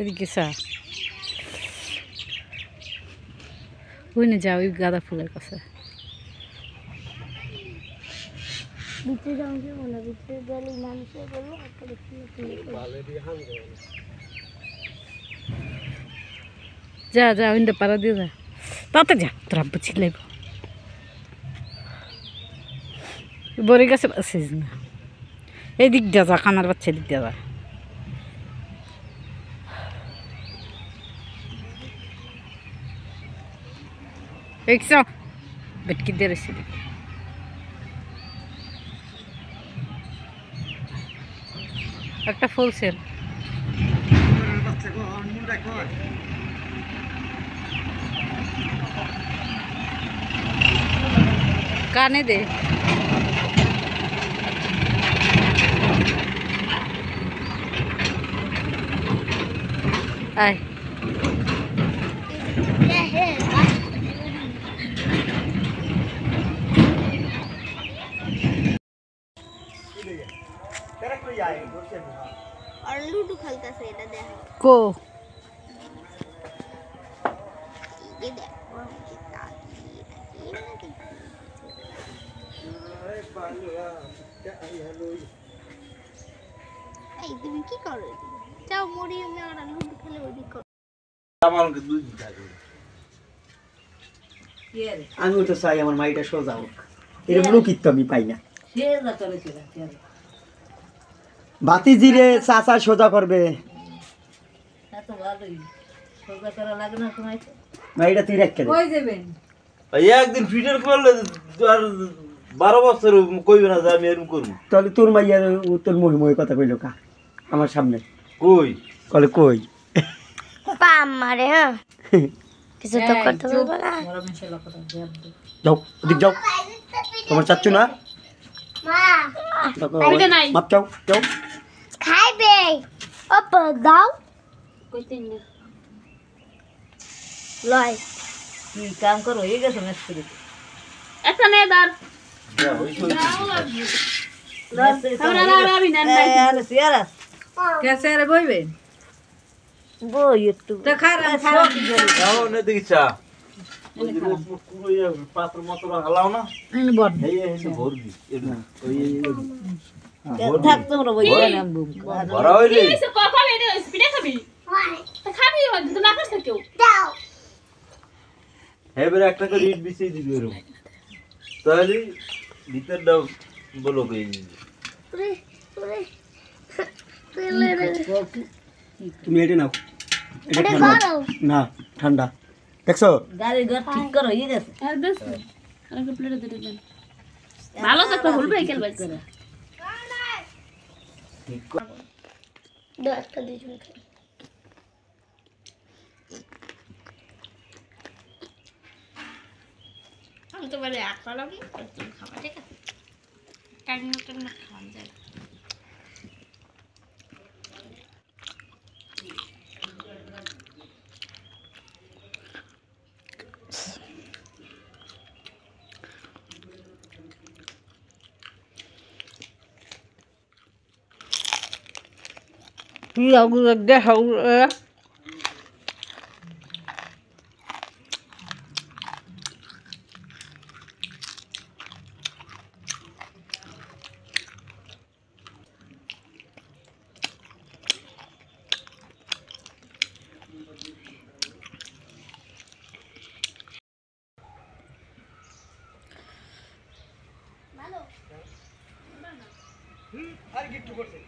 এদিকে চা ওই না যাও ওই গাঁদা ফুলের কাছে যা যা ওইটা পাড়া দিয়ে যা তাতে যা তোর আব্বু চিল্লাইব বড়ি গাছে পাচ্ছিস না এই দিক দিয়ে যা কানার বাচ্চা দিক দিয়ে যা দেখছো বেটকি দিয়ে রয়েছে একটা ফুল সেল কানে দে আয় और लूडो खेलता से এটা দেখ কো ये देखो कितना এই তুমি কি করো যাও মরি আমরা লুডো খেলে ওই করো আমাকে দুই দিতে হবে আমি তো চাই আমার মাইটা সোজা হোক এর লোকিত তো আমি পাই না বাতি জিরে চাচা সোজা করবে মাইটা তুই রেখে দে ভাই একদিন ফিটার করলে আর 12 বছর কইবে না যে আমি এরকম করব তাহলে তোর মাইয়ার তোর মহিময় কথা কইলো কা আমার সামনে কই কলে কই পা মারে হ্যাঁ কিছু তো করতে পারবো না যাও ওদিক যাও তোমার চাচ্ছু না মা মাপ যাও যাও খাইবে অপ দাও কইতে না লয় কি কাম করো এই গেছে মিস্ত্রি একটা নে দার कैसे रे বইবে বই একটু তো খারা সব যাও না দেখি চা ওই যে পুরো পাত্র মতো হালাও না এই বড় এই ভরবি ওই থাক তোমরা বইবে না ভরা হইলে এসে কথা বেরে স্পিডে খাবি তা খাবি হয়তো তো না করছ কেউ দাও এবারে একটা করে ইট বিছিয়ে দিবি এরকম তাহলে ভিতরটা বলো কই তুমি এটা নাও এটা ঠান্ডা না ঠান্ডা দেখছো গাড়ি ঘর ঠিক করো এই গেছে আর বেশ আরেকটা প্লেট দিয়ে দেন ভালো থাকতে বলবে একেল বাই করে দাও একটা দিন আমি তো বলে একলা কি তুমি খাবা ঠিক আছে টাইম মতন না খাওয়া যায় কি আগুন দেখা আর কি একটু করছে